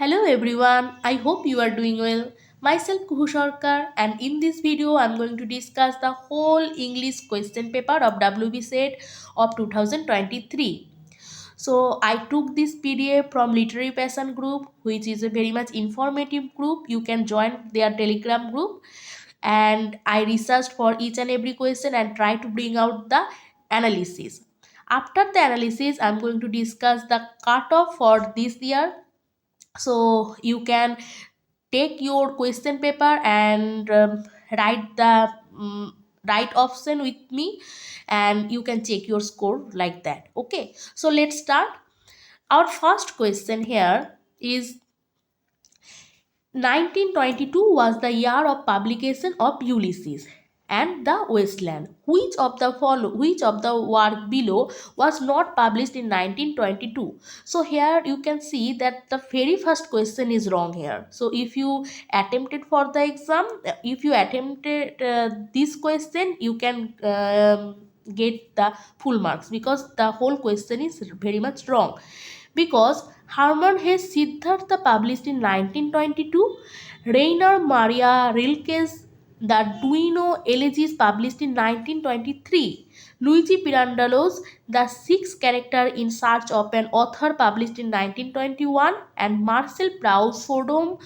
Hello everyone, I hope you are doing well. Myself Kuhu Sarkar, and in this video I am going to discuss the whole English question paper of WB set of 2023. So I took this PDF from Literary Passion group, which is a very much informative group. You can join their Telegram group, and I researched for each and every question and try to bring out the analysis. After the analysis, I am going to discuss the cutoff for this year, so you can take your question paper and write the right option with me, and you can check your score like that. Okay, so let's start. Our first question here is 1922 was the year of publication of Ulysses and the Wasteland. Which of the work below was not published in 1922? So here you can see that the very first question is wrong here. So if you attempted for the exam, if you attempted this question, you can get the full marks, because the whole question is very much wrong. Because Hermann Hesse Siddhartha published in 1922, Rainer Maria Rilke's The Duino Elegies published in 1923, Luigi Pirandello's The Six Character in Search of an Author published in 1921, and Marcel Proust's Sodom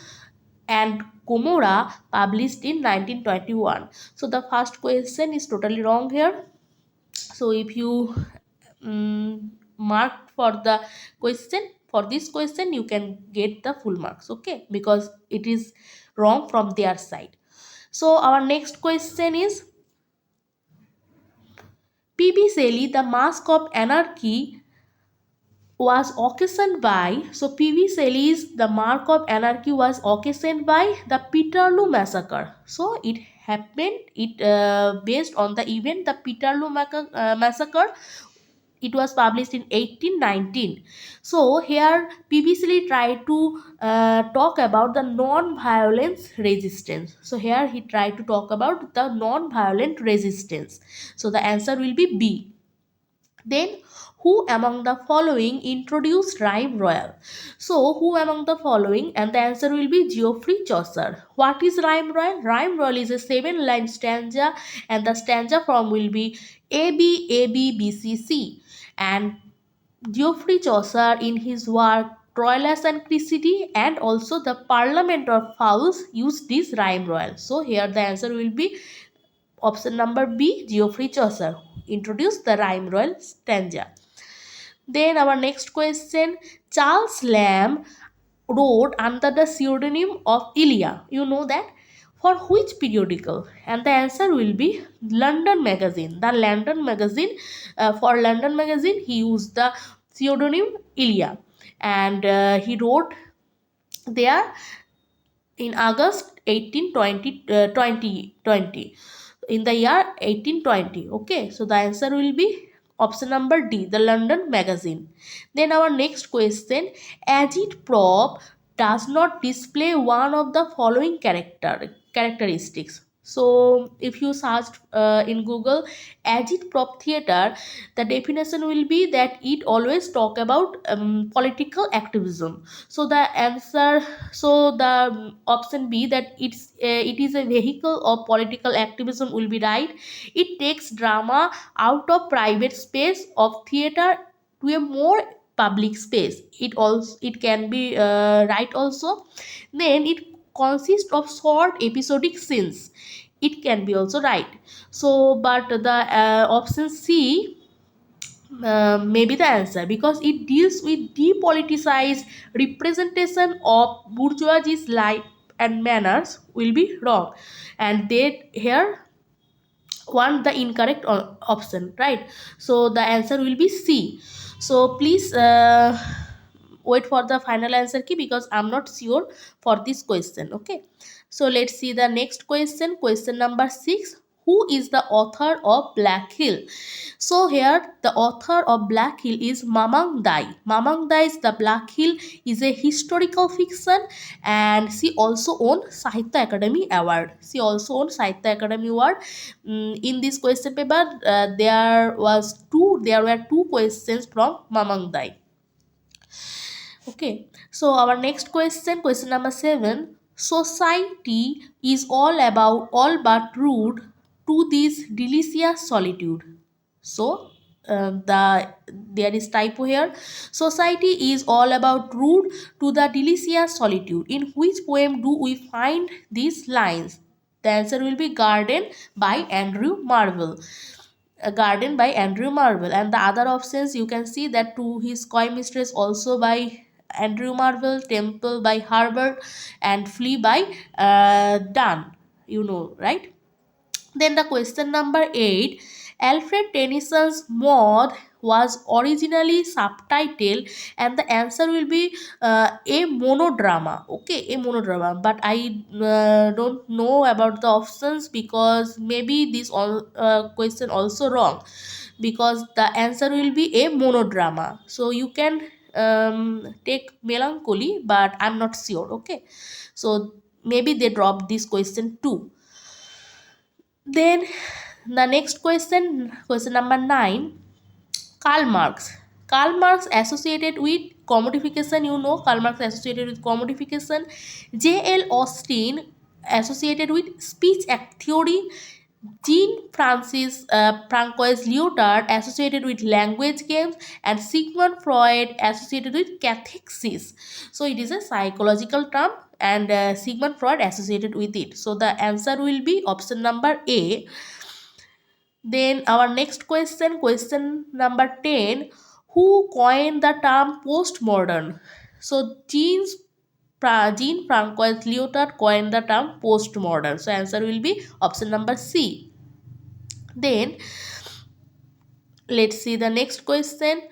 and Gomorrah published in 1921. So the first question is totally wrong here. So if you mark for the question, for this question you can get the full marks, okay, because it is wrong from their side. So our next question is PB Shelley, The Mask of Anarchy was occasioned by, so PV Shelley's The Mark of Anarchy was occasioned by the Peterloo massacre. So it happened, it based on the event the Peterloo massacre. It was published in 1819. So here PV Shelley tried to talk about the non-violence resistance. So here he tried to talk about the non-violent resistance. So the answer will be B. Then, who among the following introduced rhyme royal? So, who among the following? And the answer will be Geoffrey Chaucer. What is rhyme royal? Rhyme royal is a 7-line stanza, and the stanza form will be A B A B B C C. And Geoffrey Chaucer, in his work Troilus and Cressida and also the Parliament of Fowls, used this rhyme royal. So, here the answer will be option number B, Geoffrey Chaucer introduced the rhyme royal stanza. Then our next question, Charles Lamb wrote under the pseudonym of Ilya. You know that? For which periodical? And the answer will be London Magazine. The London Magazine, for London Magazine, he used the pseudonym Ilya. And he wrote there in August 2020, in the year 1820. Okay, so the answer will be option number D, the London Magazine. Then our next question, agitprop does not display one of the following characteristics. So if you search in Google agitprop theater, the definition will be that it always talk about political activism. So the answer, so the option B, that it is a vehicle of political activism, will be right. It takes drama out of private space of theater to a more public space. It can be right also. Then it consists of short episodic scenes. It can be also right. So but the option C may be the answer, because it deals with depoliticized representation of bourgeoisie's life and manners, will be wrong. And they here want the incorrect option, right? So the answer will be C. So please wait for the final answer key, because I'm not sure for this question. Okay, so let's see the next question. Question number 6, who is the author of Black Hill? So here the author of Black Hill is Mamang Dai. Mamang Dai's The Black Hill is a historical fiction, and she also won Sahitya Academy Award. She also won Sahitya Academy Award. In this question paper, there were two questions from Mamang Dai. Okay, so our next question, question number 7. Society is all but rude to this delicious solitude. So there is typo here. Society is all about rude to the delicious solitude. In which poem do we find these lines? The answer will be Garden by Andrew Marvell. A Garden by Andrew Marvell. And the other options you can see that To His Coy Mistress also by Andrew Marvell, Temple by Herbert, and Flea by Donne. You know, right? Then the question number 8. Alfred Tennyson's Maud was originally subtitled, and the answer will be a monodrama. Okay, a monodrama. But I don't know about the options because maybe this question also wrong, because the answer will be a monodrama. So you can take melancholy, but I'm not sure. Okay, so maybe they dropped this question too. Then the next question, question number 9. Karl Marx. Karl Marx associated with commodification, you know, Karl Marx associated with commodification. J.L. Austin associated with speech act theory. Jean Francis Francois Lyotard associated with language games, and Sigmund Freud associated with cathexis. So it is a psychological term, and Sigmund Freud associated with it. So the answer will be option number A. Then our next question, question number 10. Who coined the term postmodern? So Jean Francois Lyotard coined the term postmodern. So answer will be option number C. Then let's see the next question.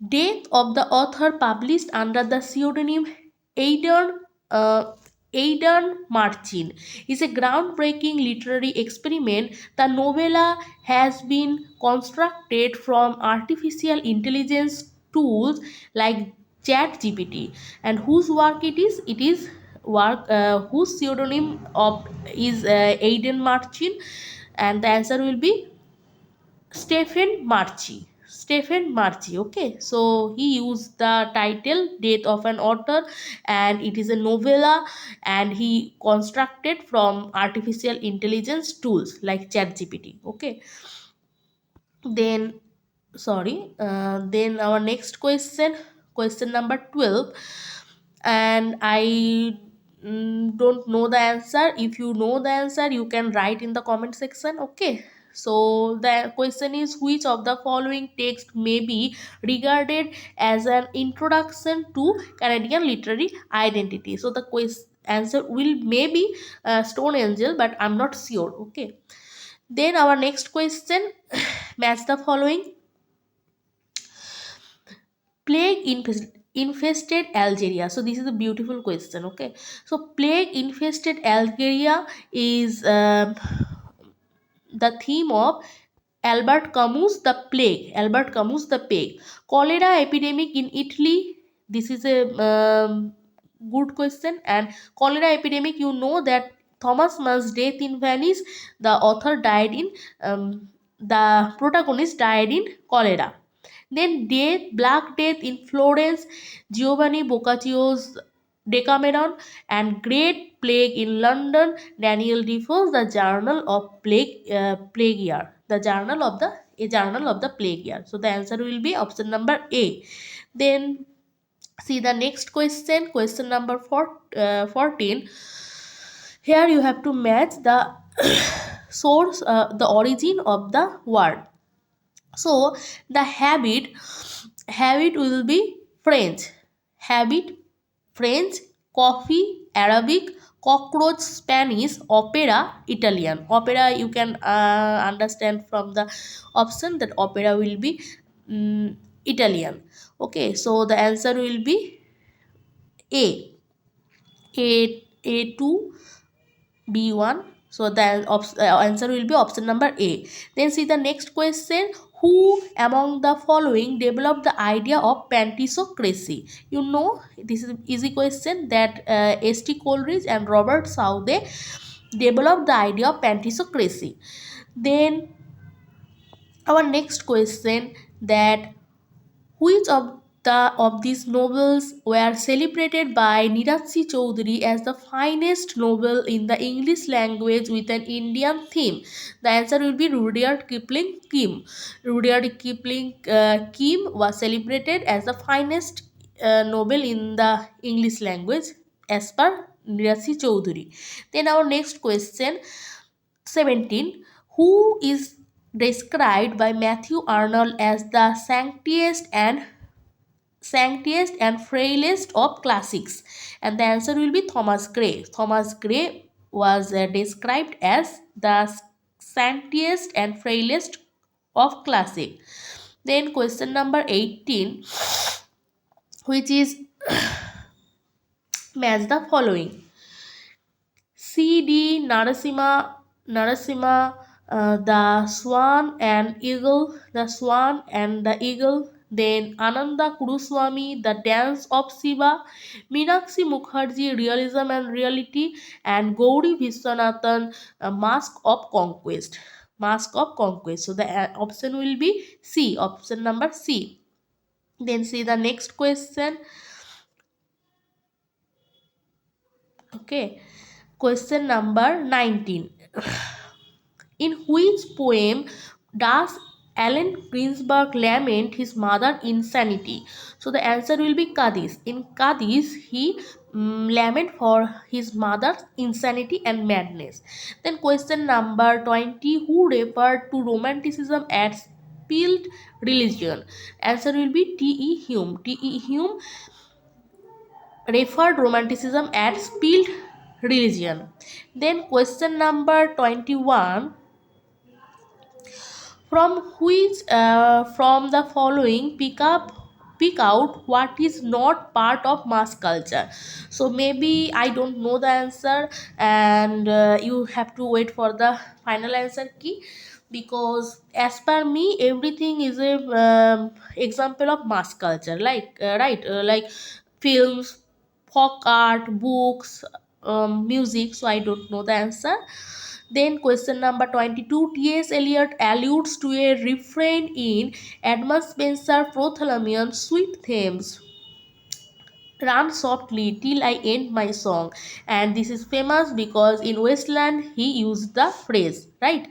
Death of the author published under the pseudonym Aidan, Aidan Marchin is a groundbreaking literary experiment. The novella has been constructed from artificial intelligence tools like ChatGPT. And whose work it is? It is work whose pseudonym of is Aidan Marchin, and the answer will be Stephen Marchi. Stephen Marchi. Okay, so he used the title Death of an Author, and it is a novella, and he constructed from artificial intelligence tools like ChatGPT. Okay, then then our next question, question number 12. And I don't know the answer. If you know the answer, you can write in the comment section. Okay, so the question is, which of the following text may be regarded as an introduction to Canadian literary identity? So the answer will maybe Stone Angel, but I'm not sure. Okay, then our next question, match the following. Infested Algeria. So this is a beautiful question. Okay, so plague infested Algeria is the theme of Albert Camus' The Plague. Albert Camus' The Plague. Cholera epidemic in Italy. This is a good question. And cholera epidemic, you know that Thomas Mann's Death in Venice, the author died in, the protagonist died in cholera. Then Black Death in Florence, Giovanni Boccaccio's Decameron, and Great Plague in London, Daniel Defoe's The Journal of Plague Year, the journal of the a journal of the plague year. So the answer will be option number A. Then see the next question, question number 14. Here you have to match the source, the origin of the word. So the habit will be French. Habit, French. Coffee, Arabic. Cockroach, Spanish. Opera, Italian. Opera, you can understand from the option that opera will be Italian. Okay, so the answer will be A. A2, B1. So the answer will be option number A. Then see the next question. Who among the following developed the idea of pantisocracy? You know, this is an easy question, that S.T. Coleridge and Robert Shaw, they developed the idea of pantisocracy. Then our next question, that Which of these novels were celebrated by Nirachi Chaudhary as the finest novel in the English language with an Indian theme? The answer will be Rudyard Kipling Kim. Rudyard Kipling Kim was celebrated as the finest novel in the English language as per Nirachi Chaudhary. Then our next question 17. Who is described by Matthew Arnold as the sanctiest and frailest of classics? And the answer will be Thomas Gray. Thomas Gray was described as the sanctiest and frailest of classic. Then question number 18, which is match the following. C.D. Narasimha, the Swan and the Eagle. Then Ananda Kuruswamy, The Dance of Shiva. Meenakshi Mukherjee, Realism and Reality. And Gauri Viswanathan, Mask of Conquest. Mask of Conquest. So the option will be C. Option number C. Then see the next question. Okay. Question number 19. In which poem does Allen Ginsberg lament his mother's insanity? So the answer will be Cadiz. In Cadiz, he lament for his mother's insanity and madness. Then question number 20. Who referred to Romanticism as spilled religion? Answer will be T.E. Hume. T.E. Hume referred Romanticism as spilled religion. Then question number 21. From the following pick out what is not part of mass culture? So maybe I don't know the answer, and you have to wait for the final answer key, because as per me everything is a example of mass culture, like like films, folk art, books, music. So I don't know the answer. Then question number 22. T.S. Eliot alludes to a refrain in Edmund Spenser Bartholomew's Sweet Thames, run softly till I end my song. And this is famous because in Westland he used the phrase, right?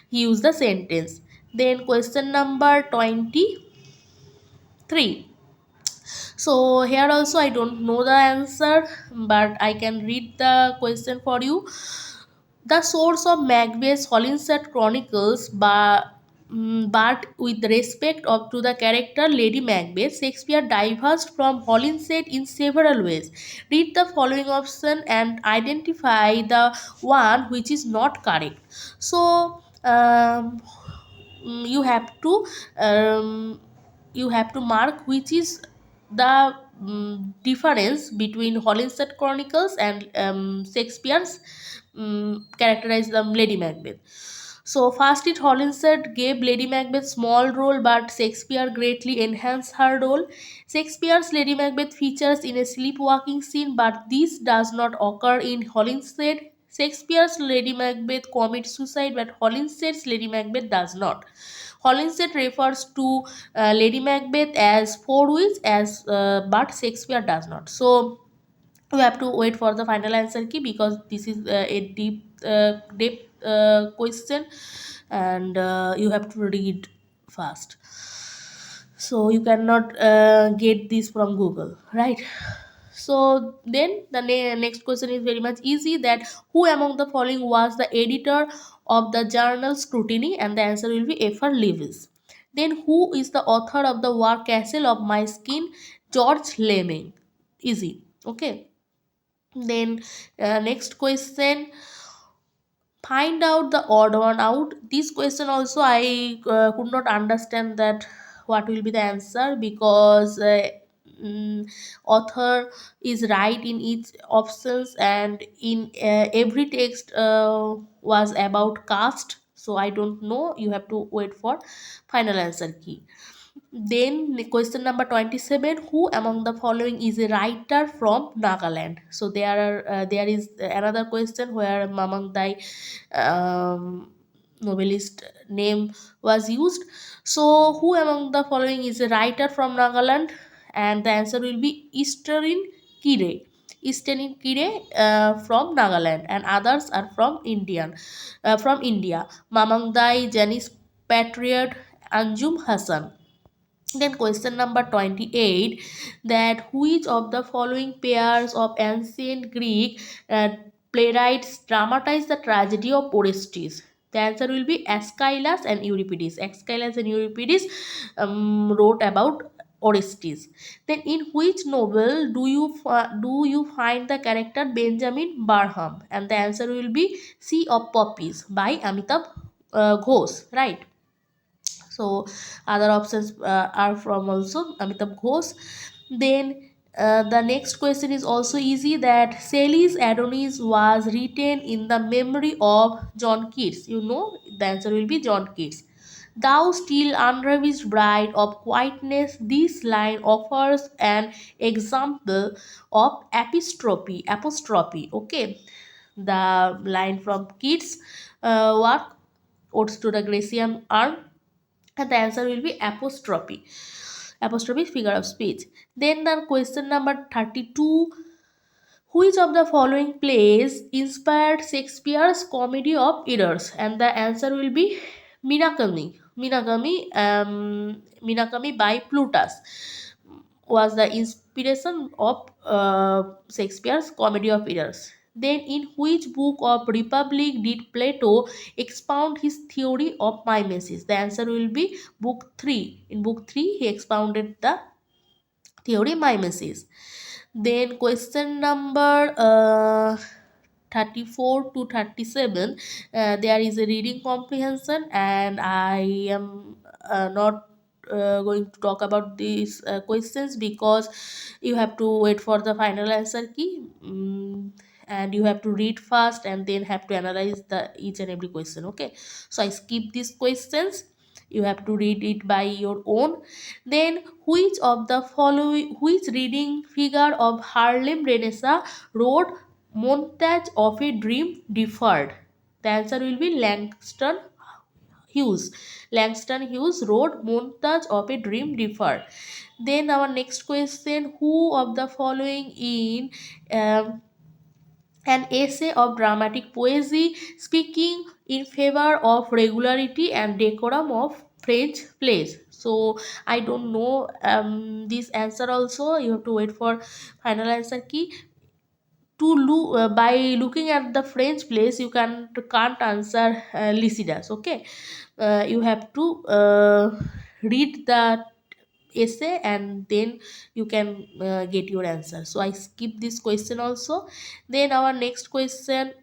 He used the sentence. Then question number 23. So here also I don't know the answer, but I can read the question for you. The source of Macbeth's Hollinshed Chronicles, but with respect of to the character Lady Macbeth, Shakespeare diverged from Hollinshed in several ways. Read the following option and identify the one which is not correct. So you have to um, mark which is the difference between Hollinshed Chronicles and Shakespeare's characterized the Lady Macbeth. So first it Hollinshed gave Lady Macbeth small role, but Shakespeare greatly enhanced her role. Shakespeare's Lady Macbeth features in a sleepwalking scene, but this does not occur in Hollinshed. Shakespeare's Lady Macbeth commits suicide, but Hollinshed's Lady Macbeth does not. Hollinshed refers to Lady Macbeth as four witch, but Shakespeare does not. So you have to wait for the final answer key, because this is a deep question, and you have to read fast. So you cannot get this from Google, right? So then the next question is very much easy, that who among the following was the editor of the journal Scrutiny? And the answer will be F.R. Lewis. Then who is the author of the War Castle of My Skin? George Lemming. Easy. Okay. Then next question, find out the odd one out. This question also I could not understand that what will be the answer, because author is right in each options, and in every text was about caste. So I don't know, you have to wait for final answer key. Then question number 27, who among the following is a writer from Nagaland? So there is another question where among the novelist name was used. So, who among the following is a writer from Nagaland? And the answer will be Eastern Kire. Eastern Kire from Nagaland, and others are from India. Mamangdai, Janice Patriot, Anjum Hassan. Then question number 28, that which of the following pairs of ancient Greek playwrights dramatize the tragedy of Orestes? The answer will be Aeschylus and Euripides. Aeschylus and Euripides wrote about Orestes. Then in which novel do you find the character Benjamin Barham? And the answer will be Sea of Poppies by Amitabh Ghosh, right? So other options are from also Amitabh Ghosh. Then the next question is also easy, that Shelley's Adonis was written in the memory of John Keats. You know, the answer will be John Keats. Thou still unravished bride of quietness, this line offers an example of apostrophe. Okay, the line from Keats work, Odes to the Grecian Urn, and the answer will be apostrophe, figure of speech. Then the question number 32, which of the following plays inspired Shakespeare's Comedy of Errors? And the answer will be Minakami by Plutus was the inspiration of Shakespeare's Comedy of Errors. Then, in which book of Republic did Plato expound his theory of mimesis? The answer will be book 3. In book 3, he expounded the theory mimesis. Then, question number 34 to 37, there is a reading comprehension, and I am not going to talk about these questions because you have to wait for the final answer key. And you have to read fast and then have to analyze the each and every question. Okay, so I skip these questions, you have to read it by your own. Then which reading figure of Harlem Renaissance wrote Montage of a Dream Deferred? The answer will be Langston Hughes. Langston Hughes wrote Montage of a Dream Deferred. Then our next question, who of the following in um, an essay of dramatic poesy speaking in favor of regularity and decorum of French plays? So I don't know this answer also. You have to wait for final answer key. By looking at the French plays, you can't answer Lycidas. Okay, you have to read the essay and then you can get your answer. So I skip this question also. Then our next question,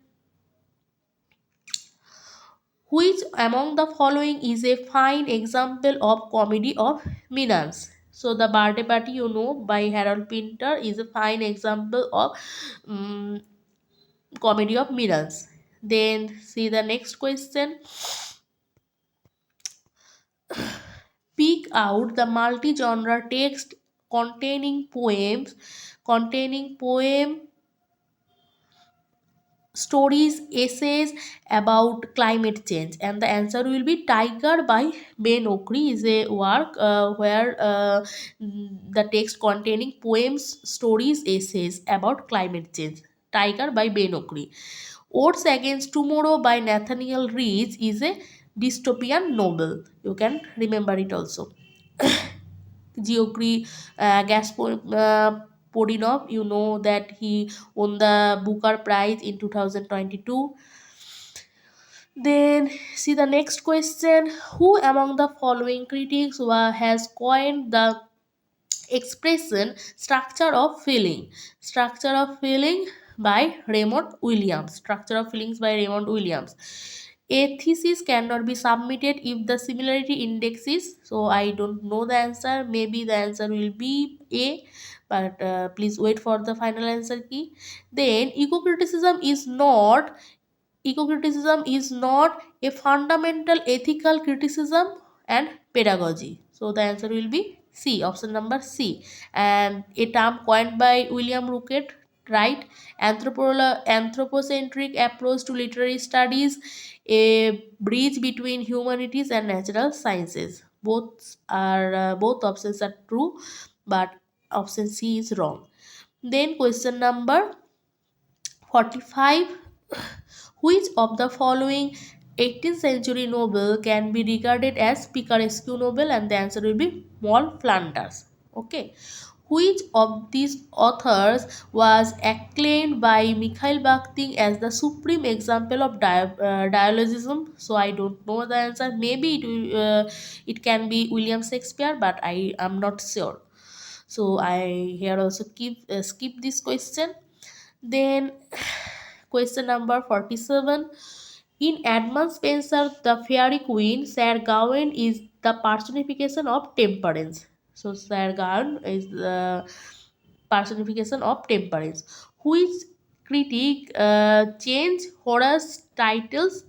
which among the following is a fine example of comedy of menace? So the birthday party, you know, by Harold Pinter is a fine example of um, comedy of menace. Then see the next question, pick out the multi-genre text containing poem stories, essays about climate change. And the answer will be Tiger by Ben Okri is a work where the text containing poems, stories, essays about climate change. Tiger by Ben Okri. Odes Against Tomorrow by Nathaniel Rees is a dystopian novel. You can remember it also. Geoffrey Podinov, you know that he won the Booker Prize in 2022. Then see the next question, who among the following critics has coined the expression structure of feeling by Raymond Williams? Structure of feelings by Raymond Williams. A thesis cannot be submitted if the similarity index is, so I don't know the answer, maybe the answer will be A, but please wait for the final answer key. Then eco criticism is not a fundamental ethical criticism and pedagogy. So the answer will be C, option number C. And a term coined by William Rocket right? Anthropocentric approach to literary studies, a bridge between humanities and natural sciences. Both options are true, but option C is wrong. Then question number 45. Which of the following 18th century novel can be regarded as picaresque novel? And the answer will be Moll Flanders. Okay. Which of these authors was acclaimed by Mikhail Bakhtin as the supreme example of dialogism? So I don't know the answer. Maybe it can be William Shakespeare, but I am not sure. So I here also skip this question. Then question number 47. In Edmund Spencer, the fairy queen, Sir Gawain is the personification of temperance. So Sir Gawain is the personification of temperance. Which critic changed Horace's titles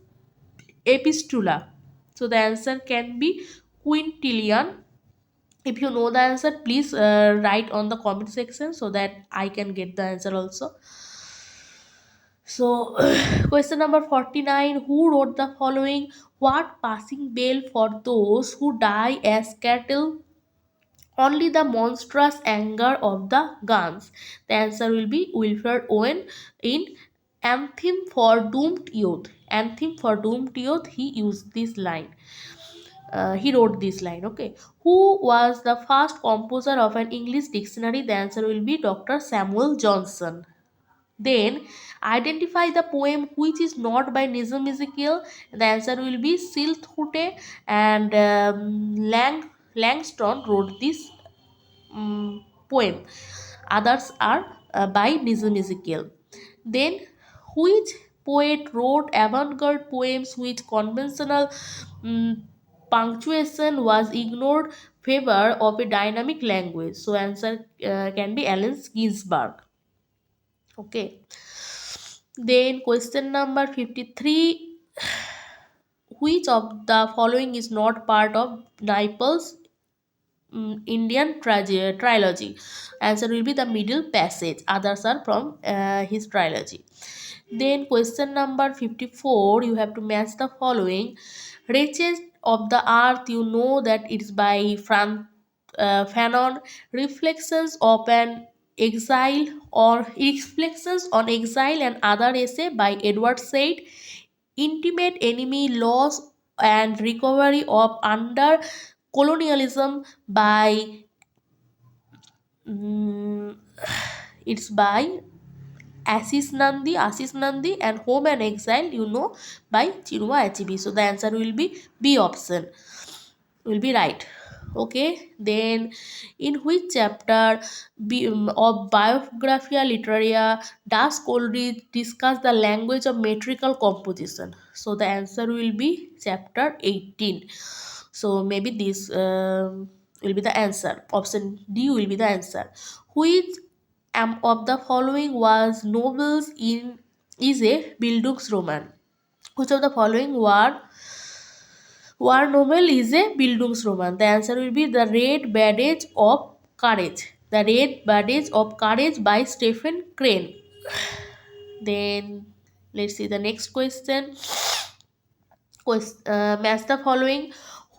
epistula? So the answer can be Quintilian. If you know the answer, please write on the comment section so that I can get the answer also. So, question number 49. Who wrote the following? What passing bell for those who die as cattle? Only the monstrous anger of the guns. The answer will be Wilfred Owen in Anthem for Doomed Youth. Anthem for Doomed Youth, he used this line. He wrote this line. Okay. Who was the first composer of an English dictionary? The answer will be Dr. Samuel Johnson. Then identify the poem which is not by Nizam Ezekiel. The answer will be Silthute, and Langston wrote this poem. Others are by Nizam Ezekiel. Then which poet wrote avant-garde poems which conventional um, punctuation was ignored favor of a dynamic language? So answer can be Allen Ginsberg. Okay. Then question number 53. Which of the following is not part of Naipaul's Indian trilogy? Answer will be the Middle Passage. Others are from his trilogy. Then question number 54. You have to match the following. Riches of the Earth, you know that it's by Fanon. Reflections of an Exile or Reflections on Exile and Other Essay by Edward Said. Intimate Enemy, Loss and Recovery of Under Colonialism by mm, it's by Assis Nandi, and Home and Exile, you know, by Chinua Achebe. So the answer will be B option. Will be right. Okay. Then in which chapter of Biographia Literaria does Coleridge discuss the language of metrical composition? So the answer will be chapter 18. So maybe this will be the answer. Option D will be the answer. Which of the following was novels in is a Bildungsroman? Which of the following war novel is a Bildungsroman? The answer will be The Red Badge of Courage. The Red Badge of Courage by Stephen Crane. Then let's see the next question. Match the following.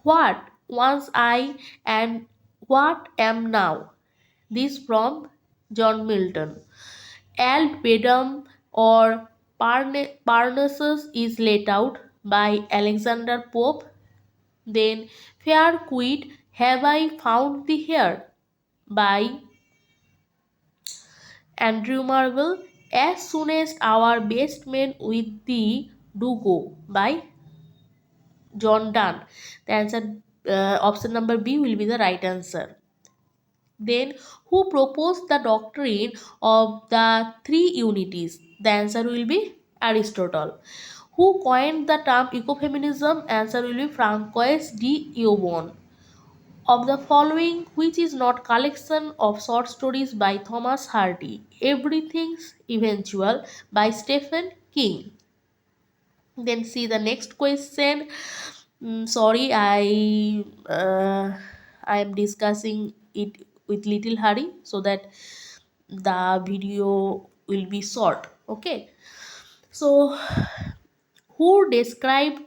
What was I and what am now? This from John Milton. Al Bedam or Parnassus is laid out by Alexander Pope. Then Fair Quid, Have I Found the Hair by Andrew Marvell. As Soon as Our Best Men with Thee Do Go by John Donne. The answer, option number B will be the right answer. Then, who proposed the doctrine of the three unities? The answer will be Aristotle. Who coined the term ecofeminism? Answer will be Francois de Eubon. Of the following, which is not collection of short stories by Thomas Hardy? Everything's Eventual by Stephen King. Then see the next question. Sorry, I am discussing it with little hurry so that the video will be short. Okay, so who described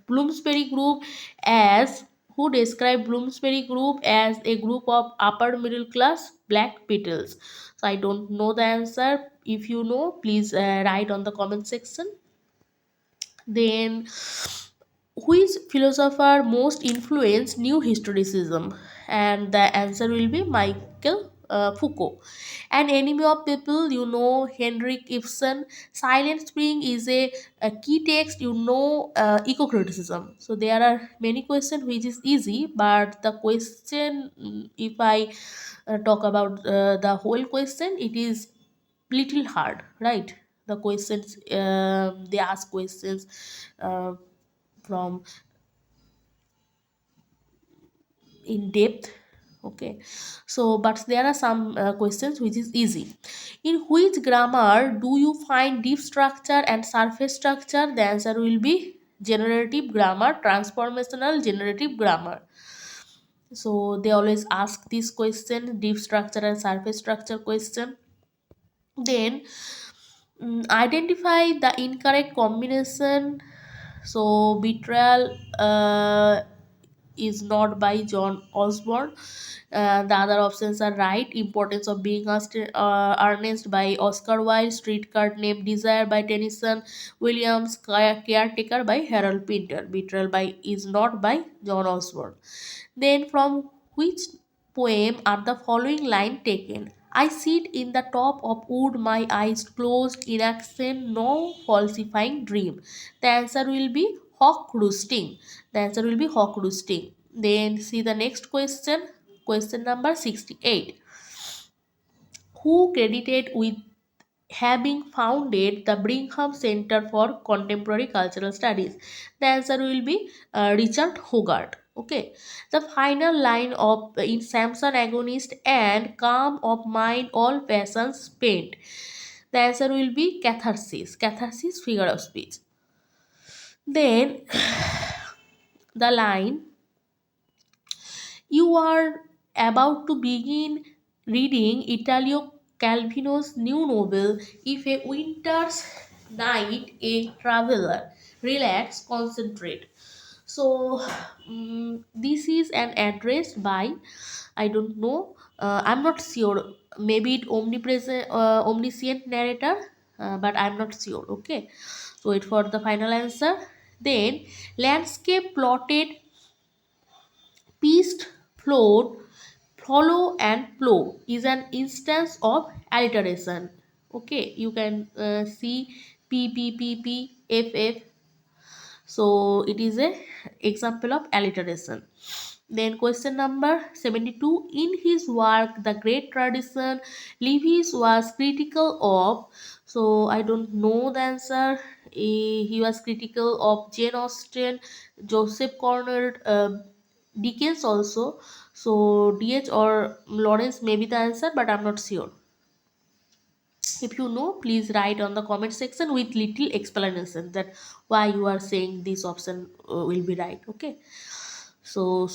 Bloomsbury group as who described Bloomsbury group as a group of upper middle class black beetles? So I don't know the answer. If you know, please write on the comment section. Then, which philosopher most influenced new historicism? And the answer will be Michael Foucault. An enemy of people, you know, Henrik Ibsen. Silent Spring is a key text, you know, eco-criticism. So there are many questions which is easy, but the question, if I talk about the whole question, it is little hard, right? The questions, they ask questions uh, from in depth. Okay, so but there are some questions which is easy. In which grammar do you find deep structure and surface structure? The answer will be generative grammar, transformational generative grammar. So they always ask this question, deep structure and surface structure question. Then, identify the incorrect combination. So betrayal is not by John Osborne. The other options are right. Importance of being earnest by Oscar Wilde. Streetcar named Desire by Tennyson. Williams. Caretaker by Harold Pinter. Betrayal by is not by John Osborne. Then, from which poem are the following line taken? I sit in the top of wood, my eyes closed, in accent, no falsifying dream. The answer will be hawk roosting. The answer will be hawk roosting. Then see the next question. Question number 68. Who credited with having founded the Brigham Center for Contemporary Cultural Studies? The answer will be Richard Hogarth. Okay, the final line of in Samson Agonist and calm of mind, all passions spent. The answer will be catharsis. Catharsis, figure of speech. Then the line, you are about to begin reading Italo Calvino's new novel, If a Winter's Night, a Traveler. Relax, concentrate. So, this is an address by, I don't know, I'm not sure. Maybe it omniscient narrator, but I'm not sure. Okay, so wait for the final answer. Then, landscape plotted, pieced, flowed, follow and flow is an instance of alliteration. Okay, you can see p p p p f f. So it is a example of alliteration. Then question number 72. In his work The Great Tradition, Lewis was critical of, so I don't know the answer. He was critical of Jane Austen, Joseph Conrad, Dickens also. So DH or Lawrence may be the answer, but I'm not sure. If you know, please write on the comment section with little explanation that why you are saying this option will be right. Okay, so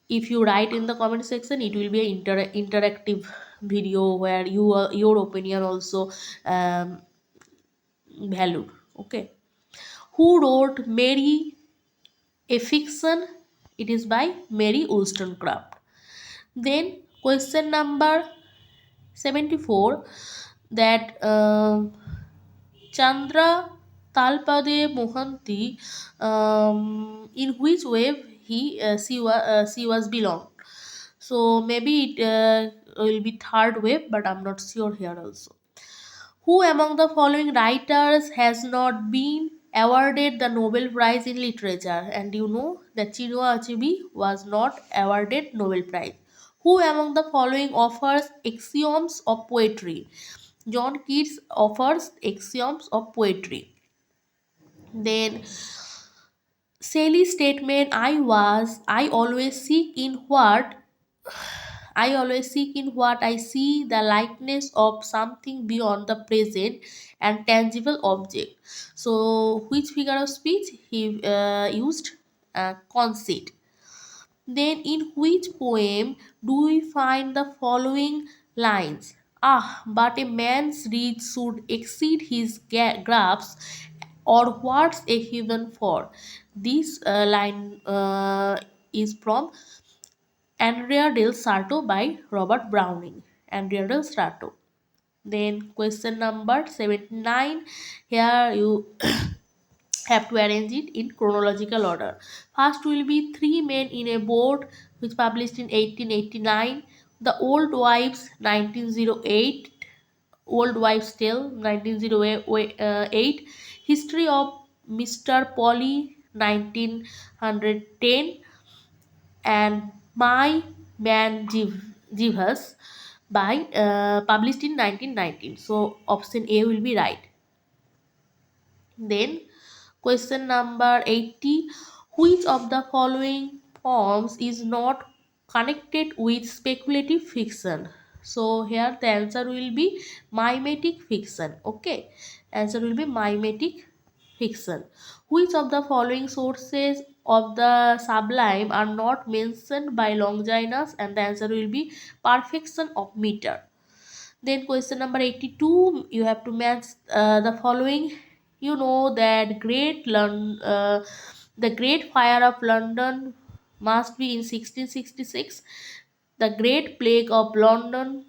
if you write in the comment section, it will be an interactive video where your opinion also um, valued. Okay, who wrote Mary, a fiction? It is by Mary Wollstonecraft. Then question number 74, that Chandra Talpade Mohanty, in which wave she was belong. So maybe it will be third wave, but I'm not sure here also. Who among the following writers has not been awarded the Nobel Prize in Literature? And you know that Chinua Achebe was not awarded Nobel Prize. Who among the following offers axioms of poetry? John Keats offers axioms of poetry. Then Shelley's statement, I always seek in what I see the likeness of something beyond the present and tangible object. So, which figure of speech he used? Conceit. Then, in which poem do we find the following lines? Ah, but a man's reach should exceed his grasp, or what's a heaven for? This line is from Andrea del Sarto by Robert Browning. Andrea del Sarto. Then question number 79. Here you have to arrange it in chronological order. First will be Three Men in a Boat, which published in 1889. The Old Wives, 1908. Old Wives Tale, 1908. History of Mr. Polly, 1910. And My Man Jeeves by published in 1919. So option A will be right. Then question number 80. Which of the following forms is not connected with speculative fiction? So here the answer will be mimetic fiction. Okay. Answer will be mimetic fiction. Which of the following sources of the sublime are not mentioned by Longinus? And the answer will be perfection of meter. Then question number 82, you have to match the following. You know that the Great Fire of London must be in 1666. The Great Plague of London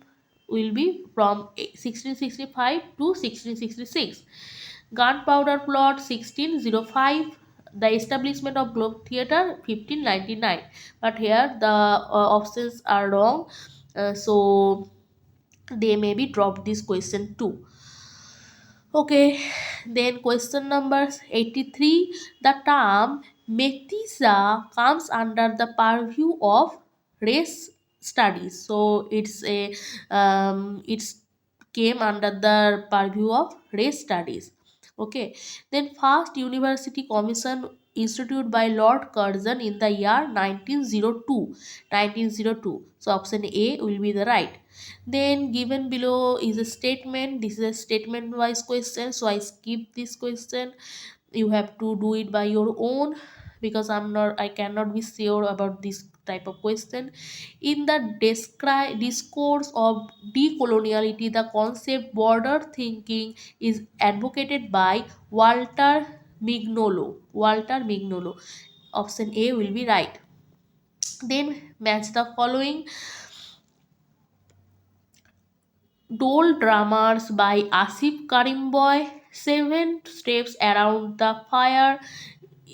will be from 1665 to 1666. Gunpowder Plot 1605. The establishment of Globe Theatre 1599. But here the options are wrong. So they may be dropped this question too. Okay, then question number 83. The term Metisa comes under the purview of race studies. So it's came under the purview of race studies. Okay, then first university commission instituted by Lord Curzon in the year 1902. 1902. So option A will be the right. Then given below is a statement. This is a statement wise question, so I skip this question. You have to do it by your own, because I cannot be sure about this type of question. In the discourse of decoloniality, the concept border thinking is advocated by Walter Mignolo. Option A will be right. Then match the following. Dole Dramas by Asif Karimboy. Seven Steps Around the Fire.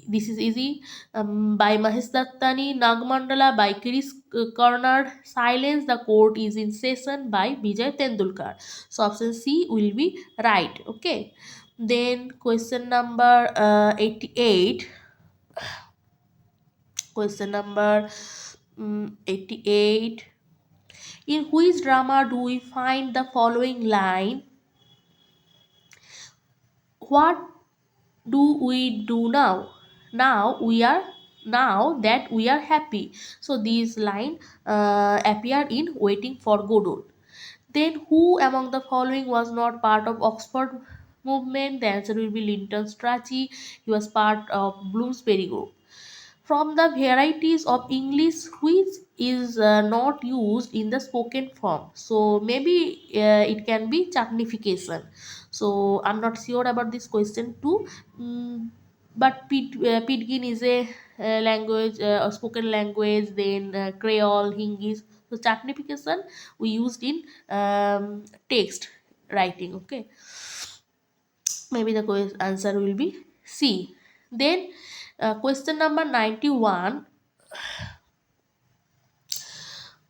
This is easy. By Mahesh Dattani. Nagmandala by Chris Cornard. Silence the Court is in Session by Vijay Tendulkar. So option C will be right. Okay. Then question number 88. Question number 88. In which drama do we find the following line? What do we do now? Now that we are happy. So these line appear in Waiting for Godot. Then who among the following was not part of Oxford movement? The answer will be Linton Strachey. He was part of Bloomsbury group. From the varieties of English which is not used in the spoken form. So maybe it can be chutneyfication. So I'm not sure about this question too. But Pidgin is a language, a spoken language. Then Creole, English. So chutneyfication we used in text writing. Okay, maybe the answer will be C. Then question number 91.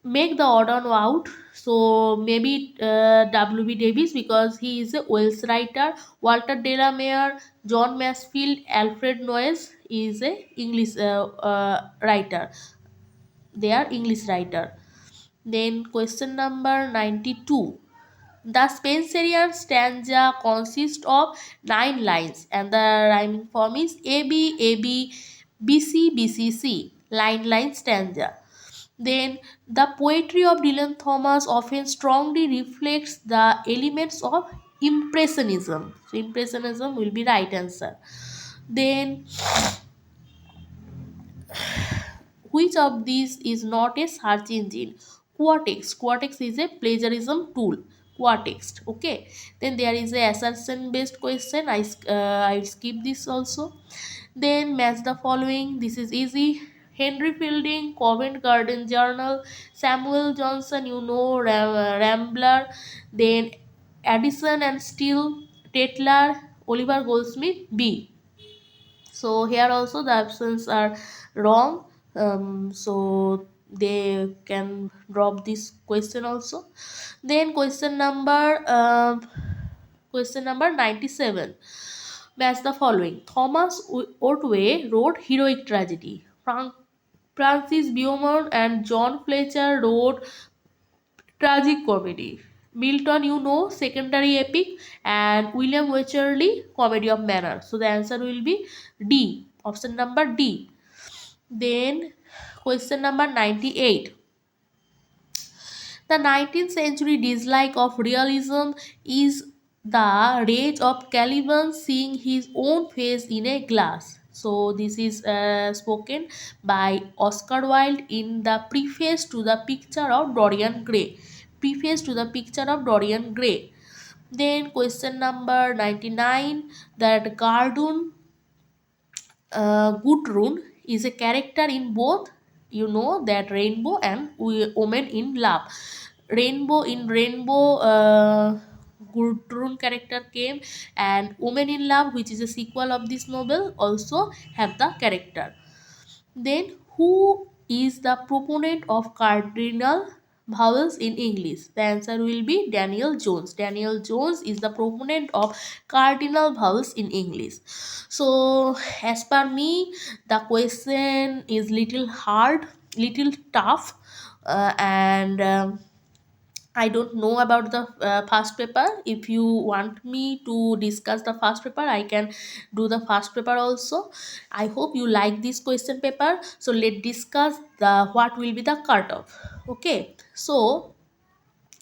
Make the odd one out. So maybe W.B. Davis, because he is a Welsh writer. Walter Delamere, John Masefield, Alfred Noyes is a English writer. They are English writer. Then question number 92. The Spenserian stanza consists of 9 lines and the rhyming form is AB, AB, BC, BCC. Line stanza. Then the poetry of Dylan Thomas often strongly reflects the elements of Impressionism. So Impressionism will be right answer. Then which of these is not a search engine? Quotex. Quotex is a plagiarism tool. what text. Okay, then there is a assertion based question. I skip this also. Then match the following. This is easy. Henry Fielding, Covent Garden Journal, Samuel Johnson, Rambler, then Addison and Steele, Tetler, Oliver Goldsmith, B. So here also the options are wrong. So they can drop this question also. Then question number 97. Match the following. Thomas Otway wrote heroic tragedy. Francis Beaumont and John Fletcher wrote tragic comedy. Milton, secondary epic, and William Wycherley, comedy of manner. So the answer will be D, option number D. Then question number 98. The 19th century dislike of realism is the rage of Caliban seeing his own face in a glass. So this is spoken by Oscar Wilde in the preface to the picture of Dorian Gray. Preface to the picture of Dorian Gray. Then question number 99, that Gardun Gudrun is a character in both, that Rainbow and Woman in Love. Rainbow, Gudrun character came, and Woman in Love, which is a sequel of this novel, also have the character. Then, who is the proponent of cardinal vowels in English? The answer will be Daniel Jones. Daniel Jones is the proponent of cardinal vowels in English. So, as per me, the question is little hard, little tough, and I don't know about the first paper. If you want me to discuss the first paper, I can do the first paper also. I hope you like this question paper. So let's discuss the what will be the cutoff. Okay. So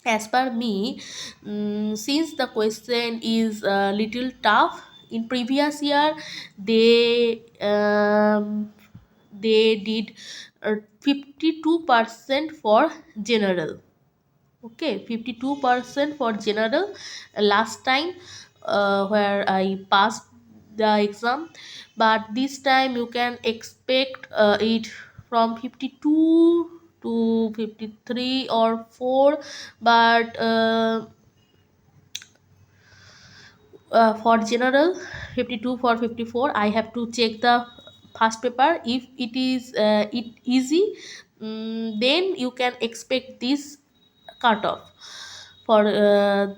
as per me, since the question is a little tough, in previous year they did 52% for general. Okay, 52% for general last time, where I passed the exam, but this time you can expect it from 52 to 53 or 4, but for general 52 for 54, I have to check the past paper. If it is easy, then you can expect this cutoff for the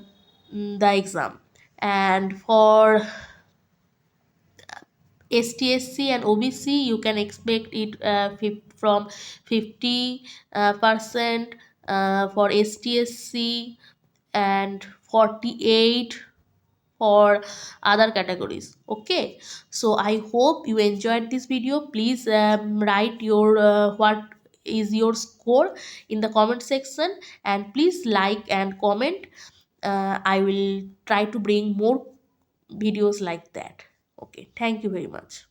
exam. And for STSC and OBC, you can expect it from 50 percent for STSC, and 48 for other categories. Okay, so I hope you enjoyed this video. Please write your what is your score in the comment section, and please like and comment. I will try to bring more videos like that. Okay, thank you very much.